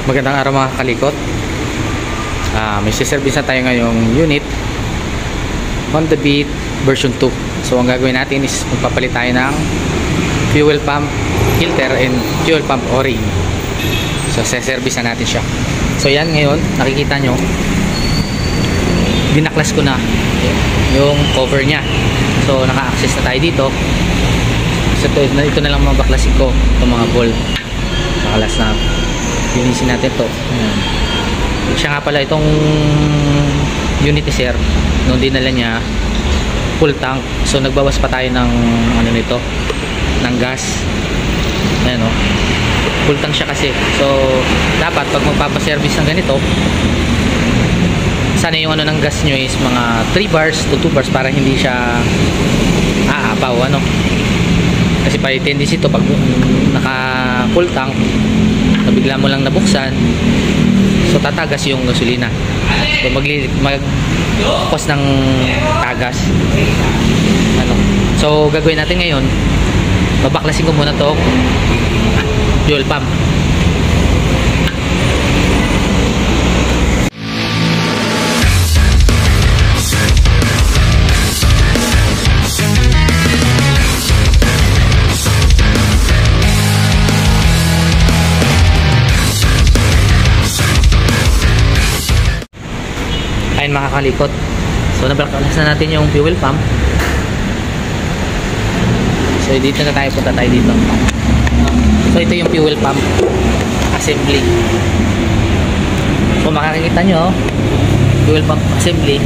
Magandang araw mga kalikot. May siservice na tayo ngayong unit Honda Beat version 2. So ang gagawin natin is magpapalit tayo ng fuel pump filter and fuel pump o-ring. So siservice na natin siya. So yan, ngayon nakikita nyo, binaklas ko na yung cover nya. So naka-access na tayo dito. So ito na lang mabaklasin ko itong mga bolt. Nakalas na. Linisin natin to. Ayan. Siya nga pala itong unit ni sir, nung dinala niya full tank, so nagbawas pa tayo ng ano nito, ng gas. Ayan o, full tank siya kasi. So dapat pag magpapaservice ng ganito, sana yung ano ng gas nyo is mga 3 bars to 2 bars para hindi siya aapaw ano. Kasi pa tendency ito pag naka full tank, bigla mo lang nabuksan, so tatagas yung gasolina, so mag-cause ng tagas ano. So gagawin natin ngayon, babaklasin ko muna to fuel pump. Ayun mga kalikot, so nabaklasin na natin yung fuel pump. So dito na tayo, punta tayo dito. So ito yung fuel pump assembly. So makikita nyo, fuel pump assembly,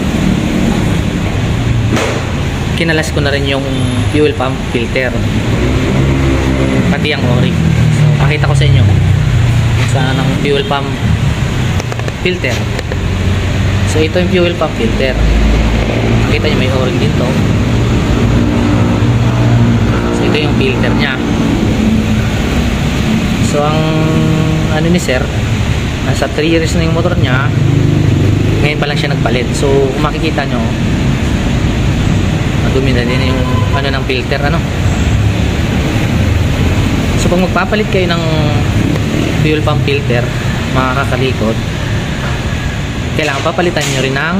kinalas ko na rin yung fuel pump filter, pati ang o-ring. So pakita ko sa inyo saan ang fuel pump filter. So ito yung fuel pump filter. Nakita nyo may o-ring dito. So ito yung filter nya. So ang ano ni sir, nasa 3 years na yung motor nya, ngayon pa lang siya nagpalit. So kung makikita nyo, madumi na din yung ano ng filter ano. So pag magpapalit kayo ng fuel pump filter mga kakalikot, kailangan papalitan nyo rin ng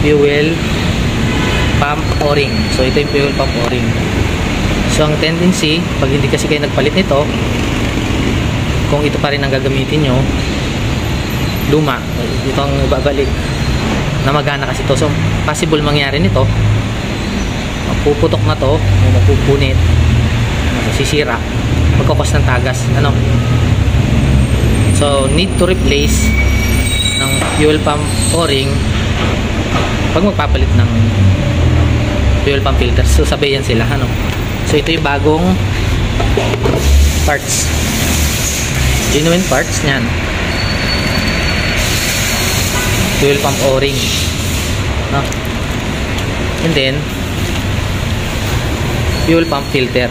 fuel pump o-ring. So ito yung fuel pump o-ring. So ang tendency, pag hindi kasi kayo nagpalit nito, kung ito pa rin ang gagamitin nyo, luma, ito ang babalik na magana kasi ito. So possible mangyari nito, mapuputok na to, mapupunit, sisira, magkakos ng tagas ano. So need to replace ng fuel pump o-ring pag magpapalit ng fuel pump filter. So sabay yan sila ano. So ito yung bagong parts, genuine parts nyan, fuel pump o-ring no? And then fuel pump filter.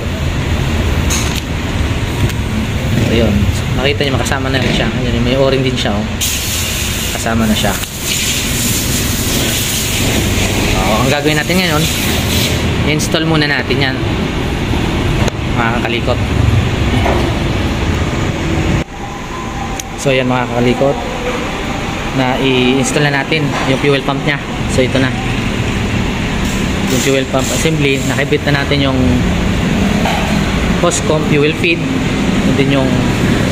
So yun, makita nyo makasama na rin siya. Ayan, may o-ring din siya oh. Kasama na siya. Ang gagawin natin ngayon, i-install muna natin yan mga kakalikot. So yan mga kakalikot, na i-install na natin yung fuel pump nya. So ito na yung fuel pump assembly. Nakibit na natin yung Hoscom fuel feed, and din yung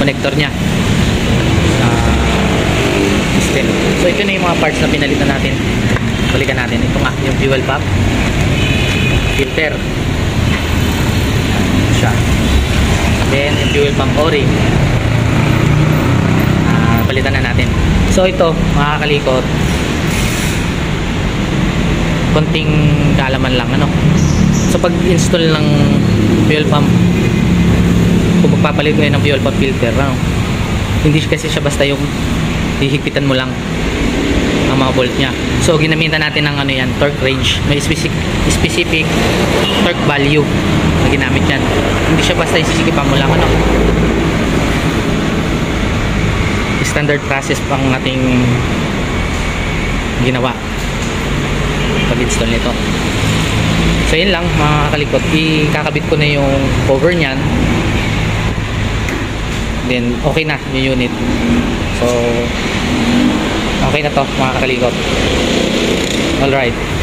connector nya. So ito na yung mga parts na pinalitan natin. Balikan natin. Ito nga yung fuel pump filter siya. Then yung fuel pump o-ring, palitan na natin. So ito mga kalikot, konting kaalaman lang ano. So pag install ng fuel pump, kung magpapalit kayo ng fuel pump filter ano, hindi kasi siya basta yung hihigpitan mo lang ang mga bolt nya. So ginamitan natin ng ano yan, torque range. May specific torque value na ginamit yan. Hindi siya basta isisikipan mo lang ano. Standard process pang ating ginawa pag install nito. So yun lang mga kalikot, ikakabit ko na yung cover nyan. then okay na yung unit. So okay na to mga kakalikot. Alright.